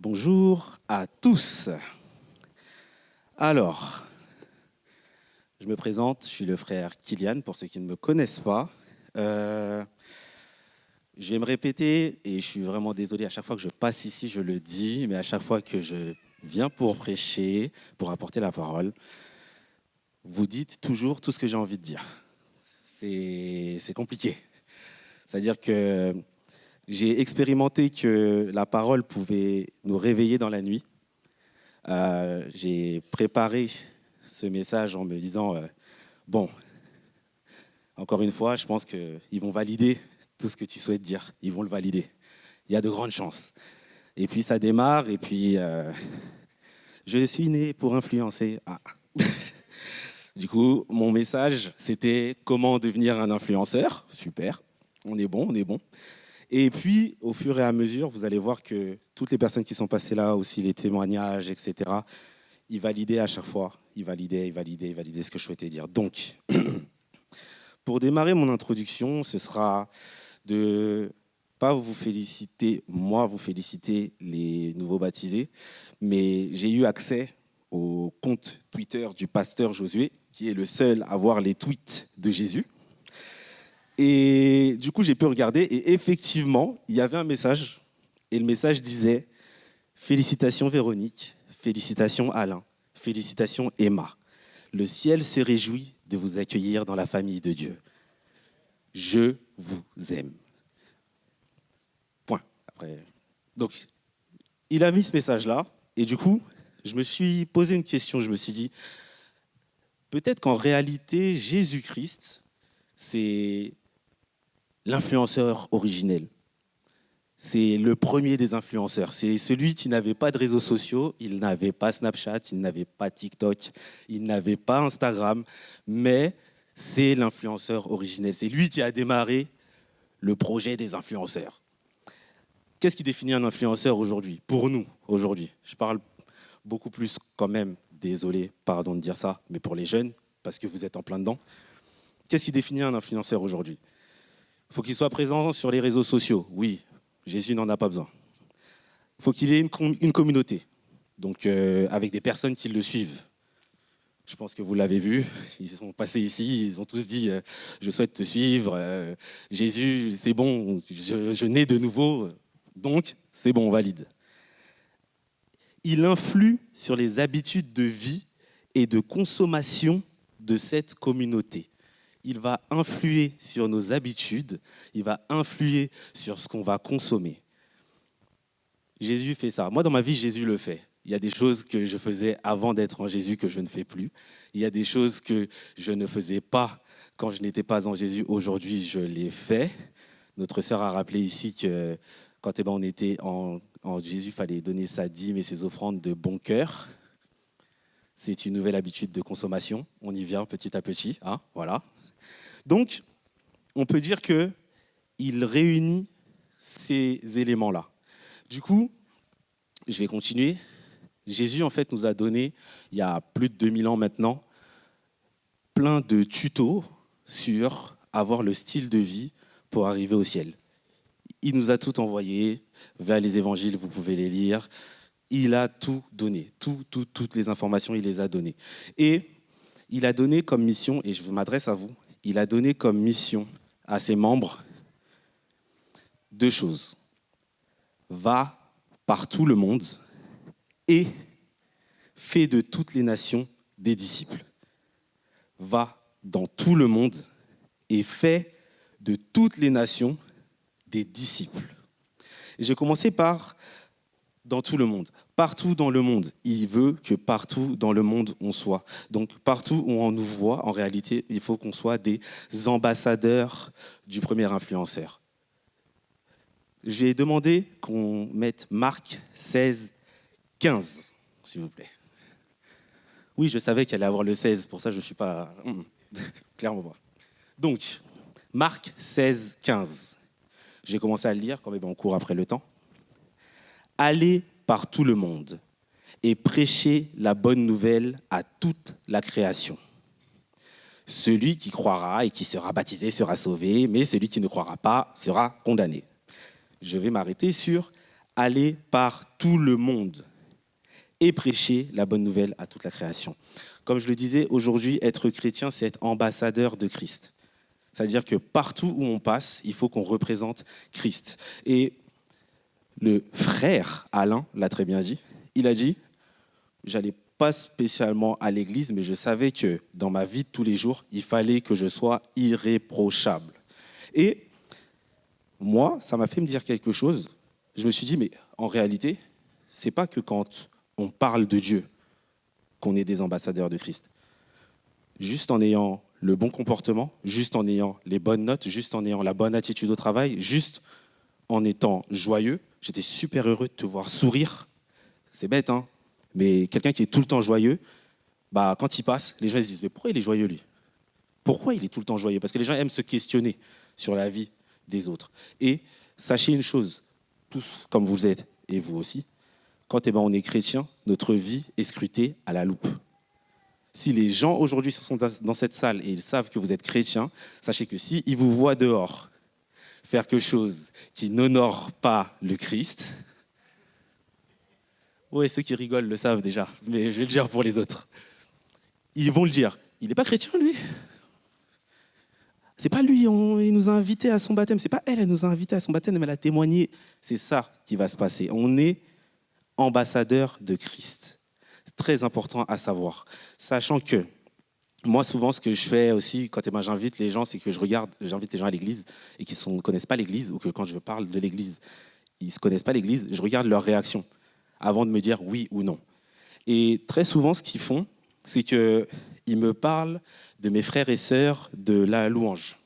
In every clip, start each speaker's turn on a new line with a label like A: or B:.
A: Bonjour à tous. Alors, je me présente, je suis le frère Kylian, pour ceux qui ne me connaissent pas. Euh, je vais me répéter et je suis vraiment désolé, à chaque fois que je passe ici, je le dis, mais à chaque fois que je viens pour prêcher, pour apporter la parole, vous dites toujours tout ce que j'ai envie de dire. C'est compliqué. C'est-à-dire que j'ai expérimenté que la parole pouvait nous réveiller dans la nuit. J'ai préparé ce message en me disant, bon, encore une fois, je pense qu'ils vont valider tout ce que tu souhaites dire. Ils vont le valider. Il y a de grandes chances. Et puis ça démarre, et puis je suis né pour influencer. Ah. Du coup, mon message, c'était comment devenir un influenceur. Super, on est bon, on est bon. Et puis, au fur et à mesure, vous allez voir que toutes les personnes qui sont passées là, aussi les témoignages, etc., ils validaient à chaque fois. Ils validaient ce que je souhaitais dire. Donc, pour démarrer mon introduction, ce sera de pas vous féliciter, moi vous féliciter les nouveaux baptisés, mais j'ai eu accès au compte Twitter du pasteur Josué, qui est le seul à voir les tweets de Jésus. Et du coup, j'ai pu regarder et effectivement, il y avait un message. Et le message disait « Félicitations Véronique, félicitations Alain, félicitations Emma. Le ciel se réjouit de vous accueillir dans la famille de Dieu. Je vous aime. » Point. Après. Donc, il a mis ce message-là. Et du coup, je me suis posé une question. Je me suis dit, peut-être qu'en réalité, Jésus-Christ, c'est l'influenceur originel. C'est le premier des influenceurs. C'est celui qui n'avait pas de réseaux sociaux, il n'avait pas Snapchat, il n'avait pas TikTok, il n'avait pas Instagram, mais c'est l'influenceur originel. C'est lui qui a démarré le projet des influenceurs. Qu'est-ce qui définit un influenceur aujourd'hui? Pour nous, aujourd'hui. Je parle beaucoup plus quand même, désolé, pardon de dire ça, mais pour les jeunes, parce que vous êtes en plein dedans. Qu'est-ce qui définit un influenceur aujourd'hui? Il faut qu'il soit présent sur les réseaux sociaux. Oui, Jésus n'en a pas besoin. Il faut qu'il ait une communauté, donc avec des personnes qui le suivent. Je pense que vous l'avez vu, ils sont passés ici, ils ont tous dit je souhaite te suivre, Jésus, c'est bon, je nais de nouveau, donc c'est bon, on valide. Il influe sur les habitudes de vie et de consommation de cette communauté. Il va influer sur nos habitudes, il va influer sur ce qu'on va consommer. Jésus fait ça. Moi, dans ma vie, Jésus le fait. Il y a des choses que je faisais avant d'être en Jésus que je ne fais plus. Il y a des choses que je ne faisais pas quand je n'étais pas en Jésus. Aujourd'hui, je les fais. Notre sœur a rappelé ici que quand on était en Jésus, il fallait donner sa dîme et ses offrandes de bon cœur. C'est une nouvelle habitude de consommation. On y vient petit à petit. Hein, voilà. Donc, on peut dire qu'il réunit ces éléments-là. Du coup, je vais continuer. Jésus, en fait, nous a donné, il y a plus de 2000 ans maintenant, plein de tutos sur avoir le style de vie pour arriver au ciel. Il nous a tout envoyé, vers les évangiles, vous pouvez les lire. Il a tout donné, toutes les informations, il les a données. Et il a donné comme mission, et je m'adresse à vous, il a donné comme mission à ses membres 2 choses. Va par tout le monde et fais de toutes les nations des disciples. Va dans tout le monde et fais de toutes les nations des disciples. Et j'ai commencé par dans tout le monde. Partout dans le monde, il veut que partout dans le monde on soit. Donc partout où on nous voit, en réalité, il faut qu'on soit des ambassadeurs du premier influenceur. J'ai demandé qu'on mette Marc 16, 15, s'il vous plaît. Oui, je savais qu'elle allait avoir le 16, pour ça je ne suis pas... clairement pas. Donc, Marc 16, 15. J'ai commencé à le lire, quand même on court après le temps. Allez par tout le monde et prêchez la bonne nouvelle à toute la création. Celui qui croira et qui sera baptisé sera sauvé, mais celui qui ne croira pas sera condamné. Je vais m'arrêter sur aller par tout le monde et prêcher la bonne nouvelle à toute la création. Comme je le disais, aujourd'hui, être chrétien, c'est être ambassadeur de Christ. C'est-à-dire que partout où on passe, il faut qu'on représente Christ. Et le frère Alain l'a très bien dit. Il a dit, j'allais pas spécialement à l'église, mais je savais que dans ma vie de tous les jours, il fallait que je sois irréprochable. Et moi, ça m'a fait me dire quelque chose. Je me suis dit, mais en réalité, c'est pas que quand on parle de Dieu qu'on est des ambassadeurs de Christ. Juste en ayant le bon comportement, juste en ayant les bonnes notes, juste en ayant la bonne attitude au travail, juste en étant joyeux. J'étais super heureux de te voir sourire. C'est bête, hein? Mais quelqu'un qui est tout le temps joyeux, bah, quand il passe, les gens se disent, mais pourquoi il est joyeux lui? Pourquoi il est tout le temps joyeux? Parce que les gens aiment se questionner sur la vie des autres. Et sachez une chose, tous comme vous êtes, et vous aussi, quand on est chrétien, notre vie est scrutée à la loupe. Si les gens aujourd'hui sont dans cette salle et ils savent que vous êtes chrétien, sachez que s'ils vous voient dehors faire quelque chose qui n'honore pas le Christ, oui, ceux qui rigolent le savent déjà, mais je vais le dire pour les autres, ils vont le dire. Il n'est pas chrétien, lui. C'est pas lui, il nous a invités à son baptême. C'est pas elle, elle nous a invités à son baptême, mais elle a témoigné. C'est ça qui va se passer. On est ambassadeur de Christ. C'est très important à savoir. Sachant que moi, souvent, ce que je fais aussi quand j'invite les gens, c'est que j'invite les gens à l'église et qui ne connaissent pas l'église, ou que quand je parle de l'église, ils ne connaissent pas l'église, je regarde leur réaction avant de me dire oui ou non. Et très souvent, ce qu'ils font, c'est qu'ils me parlent de mes frères et sœurs de la louange.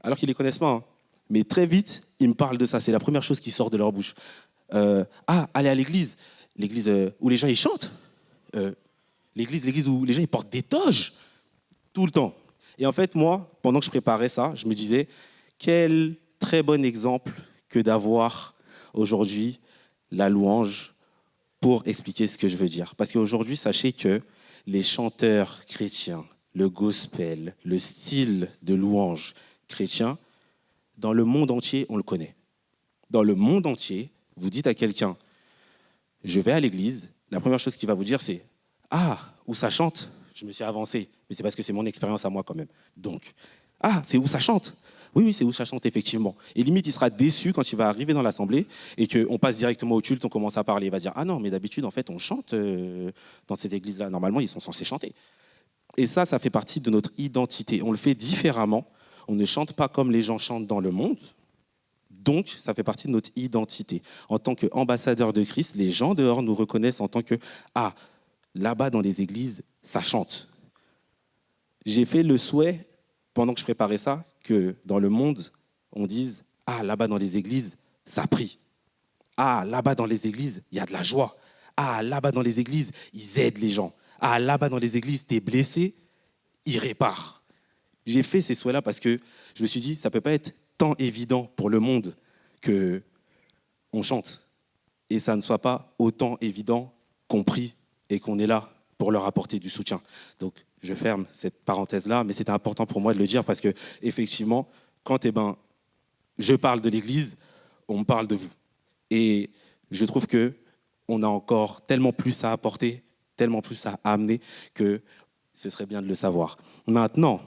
A: Alors qu'ils ne les connaissent pas. Hein. Mais très vite, ils me parlent de ça. C'est la première chose qui sort de leur bouche. Aller à l'église. L'église où les gens ils chantent. L'église où les gens ils portent des toges. Tout le temps. Et en fait, moi, pendant que je préparais ça, je me disais, quel très bon exemple que d'avoir aujourd'hui la louange pour expliquer ce que je veux dire. Parce qu'aujourd'hui, sachez que les chanteurs chrétiens, le gospel, le style de louange chrétien, dans le monde entier, on le connaît. Dans le monde entier, vous dites à quelqu'un, je vais à l'église, la première chose qu'il va vous dire, c'est « Ah, où ça chante ?» Je me suis avancé, mais c'est parce que c'est mon expérience à moi quand même. Donc, « Ah, c'est où ça chante ?» Oui, c'est où ça chante, effectivement. Et limite, il sera déçu quand il va arriver dans l'assemblée et qu'on passe directement au culte, on commence à parler. Il va dire « Ah non, mais d'habitude, en fait, on chante dans cette église-là. Normalement, ils sont censés chanter. » Et ça fait partie de notre identité. On le fait différemment. On ne chante pas comme les gens chantent dans le monde. Donc, ça fait partie de notre identité. En tant qu'ambassadeur de Christ, les gens dehors nous reconnaissent en tant que « Ah, là-bas dans les églises, ça chante. » J'ai fait le souhait, pendant que je préparais ça, que dans le monde, on dise « Ah, là-bas dans les églises, ça prie. Ah, là-bas dans les églises, il y a de la joie. Ah, là-bas dans les églises, ils aident les gens. Ah, là-bas dans les églises, t'es blessé, ils réparent. » J'ai fait ces souhaits-là parce que je me suis dit, ça ne peut pas être tant évident pour le monde qu'on chante et ça ne soit pas autant évident qu'on prie et qu'on est là pour leur apporter du soutien. Donc, je ferme cette parenthèse-là, mais c'était important pour moi de le dire parce que, effectivement, quand je parle de l'Église, on me parle de vous. Et je trouve qu'on a encore tellement plus à apporter, tellement plus à amener que ce serait bien de le savoir. Maintenant,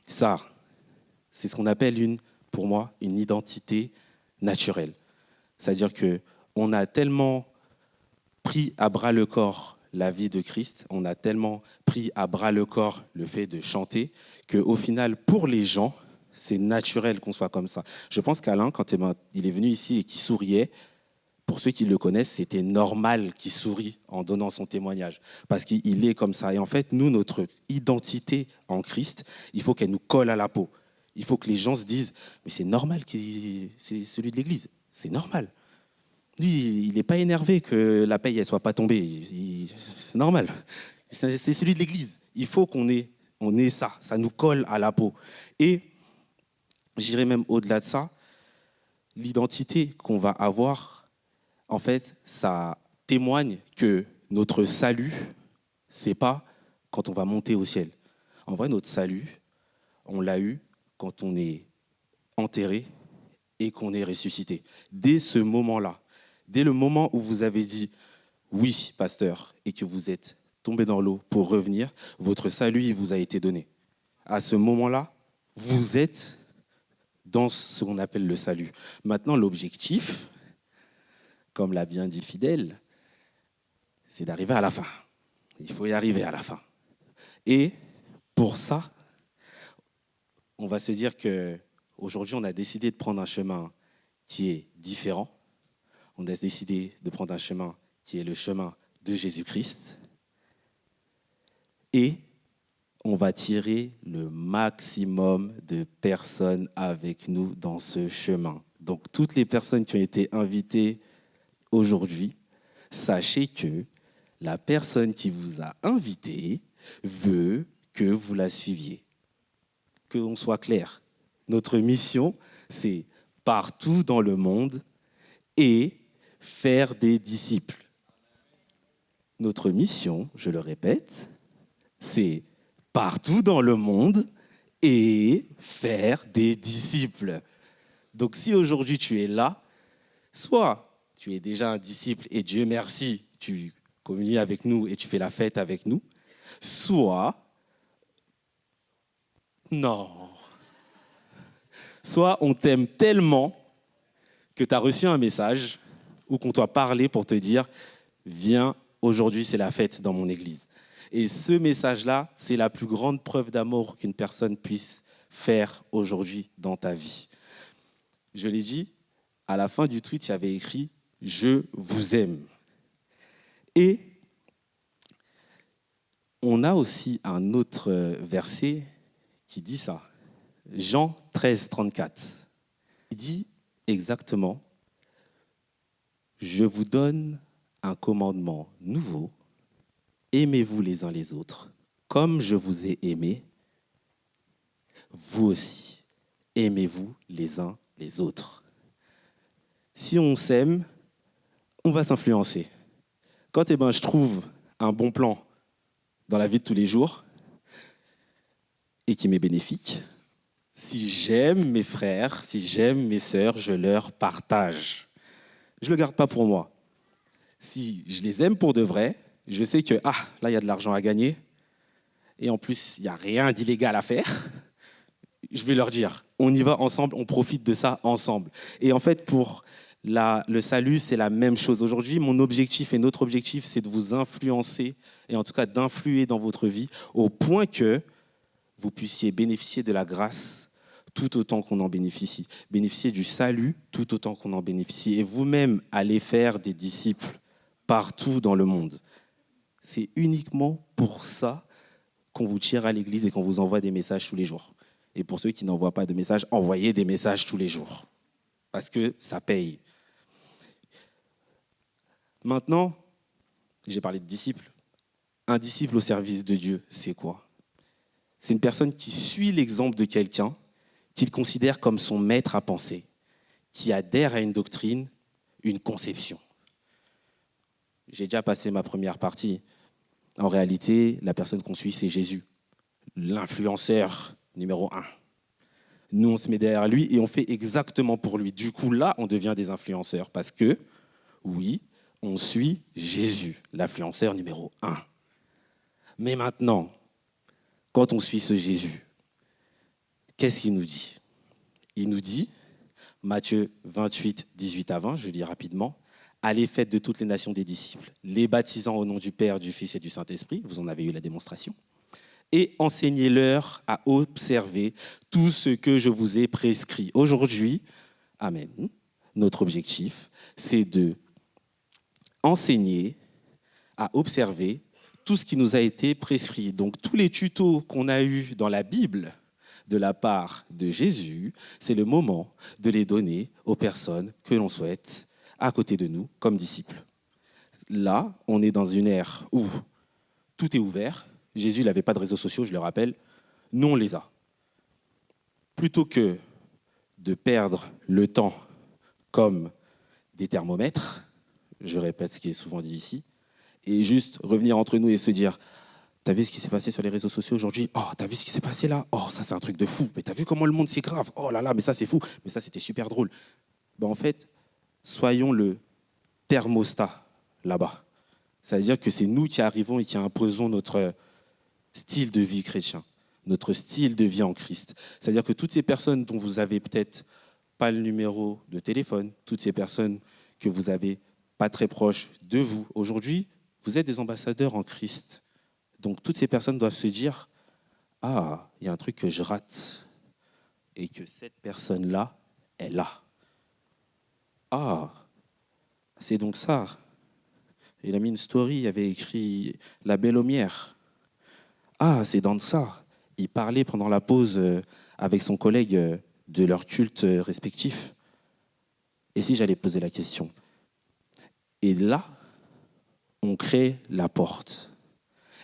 A: ça, c'est ce qu'on appelle, pour moi, une identité naturelle. C'est-à-dire qu'on a tellement pris à bras le corps la vie de Christ, on a tellement pris à bras le corps le fait de chanter, qu'au final, pour les gens, c'est naturel qu'on soit comme ça. Je pense qu'Alain, quand il est venu ici et qu'il souriait, pour ceux qui le connaissent, c'était normal qu'il sourie en donnant son témoignage, parce qu'il est comme ça. Et en fait, nous, notre identité en Christ, il faut qu'elle nous colle à la peau. Il faut que les gens se disent, mais c'est normal, c'est celui de l'Église, c'est normal. Lui, il n'est pas énervé que la paye ne soit pas tombée, c'est normal. C'est celui de l'Église. Il faut qu'on ait ça nous colle à la peau. Et j'irai même au-delà de ça, l'identité qu'on va avoir, en fait, ça témoigne que notre salut, c'est pas quand on va monter au ciel. En vrai, notre salut, on l'a eu quand on est enterré et qu'on est ressuscité. Dès ce moment-là, Dès le moment où vous avez dit « oui, pasteur » et que vous êtes tombé dans l'eau pour revenir, votre salut il vous a été donné. À ce moment-là, vous êtes dans ce qu'on appelle le salut. Maintenant, l'objectif, comme l'a bien dit Fidèle, c'est d'arriver à la fin. Il faut y arriver à la fin. Et pour ça, on va se dire qu'aujourd'hui, on a décidé de prendre un chemin qui est différent. On a décidé de prendre un chemin qui est le chemin de Jésus-Christ. Et on va tirer le maximum de personnes avec nous dans ce chemin. Donc, toutes les personnes qui ont été invitées aujourd'hui, sachez que la personne qui vous a invité veut que vous la suiviez. Que l'on soit clair, notre mission, c'est partout dans le monde et faire des disciples. Notre mission, je le répète, c'est partout dans le monde et faire des disciples. Donc si aujourd'hui tu es là, soit tu es déjà un disciple et Dieu merci, tu communies avec nous et tu fais la fête avec nous, soit non. Soit on t'aime tellement que tu as reçu un message ou qu'on t'a parlé pour te dire « Viens, aujourd'hui c'est la fête dans mon église ». Et ce message-là, c'est la plus grande preuve d'amour qu'une personne puisse faire aujourd'hui dans ta vie. Je l'ai dit, à la fin du tweet, il y avait écrit « Je vous aime ». Et on a aussi un autre verset qui dit ça. Jean 13, 34. Il dit exactement « Je vous donne un commandement nouveau. Aimez-vous les uns les autres, comme je vous ai aimé. Vous aussi, aimez-vous les uns les autres. » Si on s'aime, on va s'influencer. Quand je trouve un bon plan dans la vie de tous les jours et qui m'est bénéfique, si j'aime mes frères, si j'aime mes sœurs, je leur partage. Je ne le garde pas pour moi. Si je les aime pour de vrai, je sais que là, il y a de l'argent à gagner et en plus, il n'y a rien d'illégal à faire. Je vais leur dire, on y va ensemble, on profite de ça ensemble. Et en fait, pour le salut, c'est la même chose. Aujourd'hui, mon objectif et notre objectif, c'est de vous influencer et en tout cas d'influer dans votre vie au point que vous puissiez bénéficier de la grâce tout autant qu'on en bénéficie. Bénéficier du salut tout autant qu'on en bénéficie. Et vous-même, allez faire des disciples partout dans le monde. C'est uniquement pour ça qu'on vous tire à l'église et qu'on vous envoie des messages tous les jours. Et pour ceux qui n'envoient pas de messages, envoyez des messages tous les jours. Parce que ça paye. Maintenant, j'ai parlé de disciple. Un disciple au service de Dieu, c'est quoi? C'est une personne qui suit l'exemple de quelqu'un qu'il considère comme son maître à penser, qui adhère à une doctrine, une conception. J'ai déjà passé ma première partie. En réalité, la personne qu'on suit, c'est Jésus, l'influenceur numéro 1. Nous, on se met derrière lui et on fait exactement pour lui. Du coup, là, on devient des influenceurs parce que, oui, on suit Jésus, l'influenceur numéro 1. Mais maintenant, quand on suit ce Jésus, qu'est-ce qu'il nous dit? Il nous dit, Matthieu 28, 18 à 20, je lis rapidement, « Allez, faites de toutes les nations des disciples, les baptisant au nom du Père, du Fils et du Saint-Esprit. » Vous en avez eu la démonstration. « Et enseignez-leur à observer tout ce que je vous ai prescrit. » Aujourd'hui, amen, notre objectif, c'est de enseigner à observer tout ce qui nous a été prescrit. Donc, tous les tutos qu'on a eus dans la Bible de la part de Jésus, c'est le moment de les donner aux personnes que l'on souhaite à côté de nous comme disciples. Là, on est dans une ère où tout est ouvert. Jésus n'avait pas de réseaux sociaux, je le rappelle. Nous, on les a. Plutôt que de perdre le temps comme des thermomètres, je répète ce qui est souvent dit ici, et juste revenir entre nous et se dire « T'as vu ce qui s'est passé sur les réseaux sociaux aujourd'hui? Oh, t'as vu ce qui s'est passé là? Oh, ça, c'est un truc de fou. Mais t'as vu comment le monde, c'est grave? Oh là là, mais ça, c'est fou. Mais ça, c'était super drôle. » En fait, soyons le thermostat là-bas. Ça veut dire que c'est nous qui arrivons et qui imposons notre style de vie chrétien, notre style de vie en Christ. C'est-à-dire que toutes ces personnes dont vous avez peut-être pas le numéro de téléphone, toutes ces personnes que vous avez pas très proches de vous, aujourd'hui, vous êtes des ambassadeurs en Christ. Donc toutes ces personnes doivent se dire, ah, il y a un truc que je rate et que cette personne-là est là. Ah, c'est donc ça. Il a mis une story, il avait écrit La Belle Aumière. Ah, c'est dans ça. Il parlait pendant la pause avec son collègue de leur culte respectif. Et si j'allais poser la question? Et là, on crée la porte.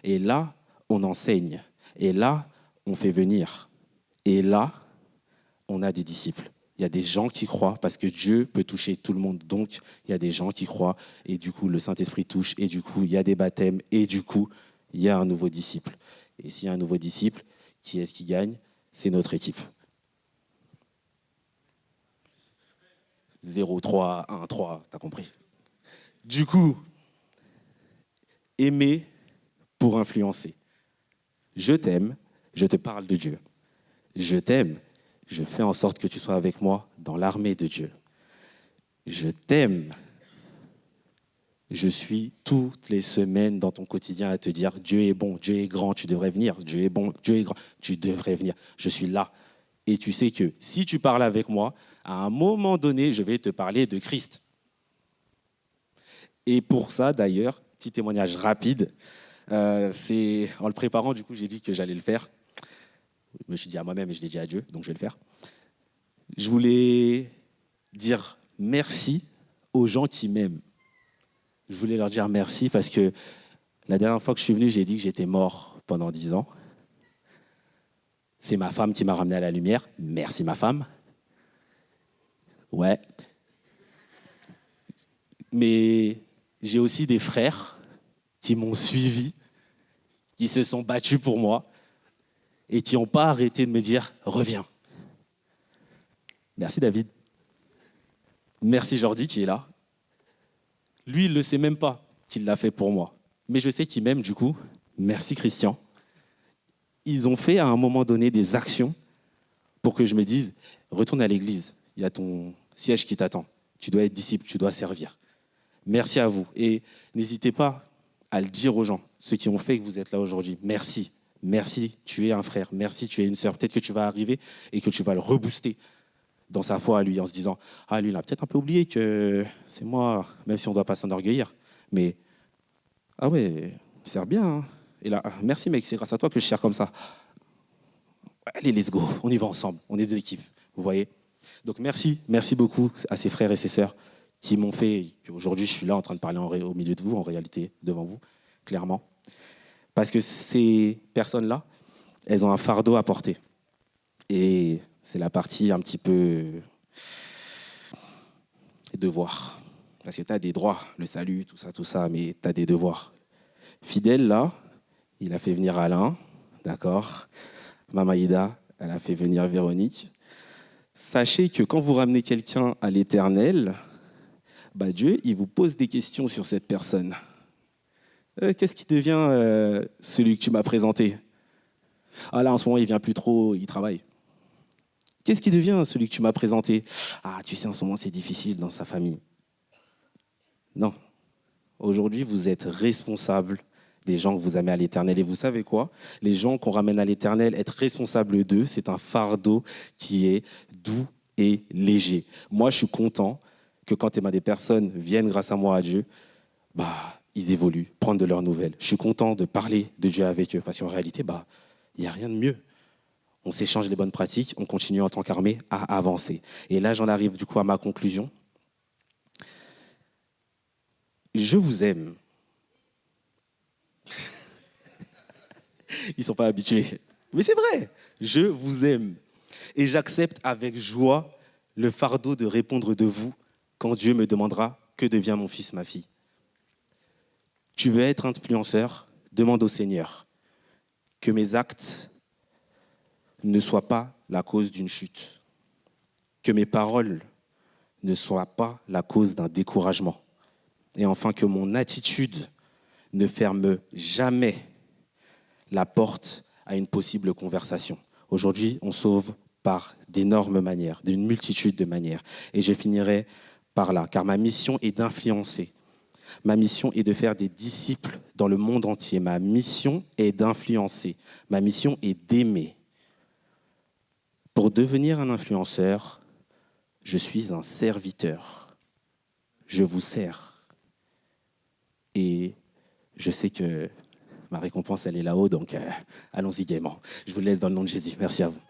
A: Et là, on enseigne. Et là, on fait venir. Et là, on a des disciples. Il y a des gens qui croient parce que Dieu peut toucher tout le monde. Donc, il y a des gens qui croient et du coup, le Saint-Esprit touche et du coup, il y a des baptêmes et du coup, il y a un nouveau disciple. Et s'il y a un nouveau disciple, qui est-ce qui gagne? C'est notre équipe. 0-3, 1-3, t'as compris? Du coup, aimer pour influencer. Je t'aime, je te parle de Dieu. Je t'aime, je fais en sorte que tu sois avec moi dans l'armée de Dieu. Je t'aime. Je suis toutes les semaines dans ton quotidien à te dire Dieu est bon, Dieu est grand, tu devrais venir. Dieu est bon, Dieu est grand, tu devrais venir. Je suis là. Et tu sais que si tu parles avec moi, à un moment donné, je vais te parler de Christ. Et pour ça, d'ailleurs, petit témoignage rapide, c'est en le préparant, du coup, j'ai dit que j'allais le faire. Je me suis dit à moi-même et je l'ai dit à Dieu, donc je vais le faire. Je voulais dire merci aux gens qui m'aiment. Je voulais leur dire merci parce que la dernière fois que je suis venu, j'ai dit que j'étais mort pendant 10 ans. C'est ma femme qui m'a ramené à la lumière. Merci ma femme. Ouais. Mais j'ai aussi des frères qui m'ont suivi, qui se sont battus pour moi et qui n'ont pas arrêté de me dire « Reviens ». Merci David. Merci Jordi qui est là. Lui, il ne le sait même pas qu'il l'a fait pour moi. Mais je sais qu'il m'aime du coup. Merci Christian. Ils ont fait à un moment donné des actions pour que je me dise « Retourne à l'église, il y a ton siège qui t'attend. Tu dois être disciple, tu dois servir. » Merci à vous. Et n'hésitez pas à le dire aux gens, ceux qui ont fait que vous êtes là aujourd'hui. Merci. Merci, tu es un frère. Merci, tu es une sœur. Peut-être que tu vas arriver et que tu vas le rebooster dans sa foi à lui en se disant « Ah, lui, il a peut-être un peu oublié que c'est moi, même si on ne doit pas s'enorgueillir. Mais, ah ouais, il sert bien. Hein. Et là, merci mec, c'est grâce à toi que je sers comme ça. Allez, let's go, on y va ensemble, on est deux équipes, vous voyez. Donc merci beaucoup à ces frères et ces sœurs qui m'ont fait, qu'aujourd'hui je suis là en train de parler au milieu de vous, en réalité, devant vous, clairement. Parce que ces personnes-là, elles ont un fardeau à porter. Et c'est la partie un petit peu devoir. Parce que tu as des droits, le salut, tout ça, mais tu as des devoirs. Fidèle, là, il a fait venir Alain, d'accord. Mamaïda, elle a fait venir Véronique. Sachez que quand vous ramenez quelqu'un à l'Éternel, bah Dieu, il vous pose des questions sur cette personne. Qu'est-ce qui devient celui que tu m'as présenté? Ah là, en ce moment, il ne vient plus trop, il travaille. Qu'est-ce qui devient celui que tu m'as présenté? Ah, tu sais, en ce moment, c'est difficile dans sa famille. Non. Aujourd'hui, vous êtes responsable des gens que vous amenez à l'Éternel. Et vous savez quoi? Les gens qu'on ramène à l'Éternel, être responsable d'eux, c'est un fardeau qui est doux et léger. Moi, je suis content que quand des personnes viennent grâce à moi à Dieu, bah, ils évoluent, prendre de leurs nouvelles. Je suis content de parler de Dieu avec eux parce qu'en réalité, bah, il n'y a rien de mieux. On s'échange les bonnes pratiques, on continue en tant qu'armée à avancer. Et là, j'en arrive du coup à ma conclusion. Je vous aime. Ils ne sont pas habitués. Mais c'est vrai, je vous aime. Et j'accepte avec joie le fardeau de répondre de vous quand Dieu me demandera « Que devient mon fils, ma fille ?» Tu veux être influenceur? Demande au Seigneur que mes actes ne soient pas la cause d'une chute, que mes paroles ne soient pas la cause d'un découragement, Et enfin, que mon attitude ne ferme jamais la porte à une possible conversation. Aujourd'hui, on sauve par d'énormes manières, d'une multitude de manières. Et je finirai par là, car ma mission est d'influencer. Ma mission est de faire des disciples dans le monde entier. Ma mission est d'influencer. Ma mission est d'aimer. Pour devenir un influenceur, je suis un serviteur. Je vous sers. Et je sais que ma récompense, elle est là-haut, donc allons-y gaiement. Je vous laisse dans le nom de Jésus. Merci à vous.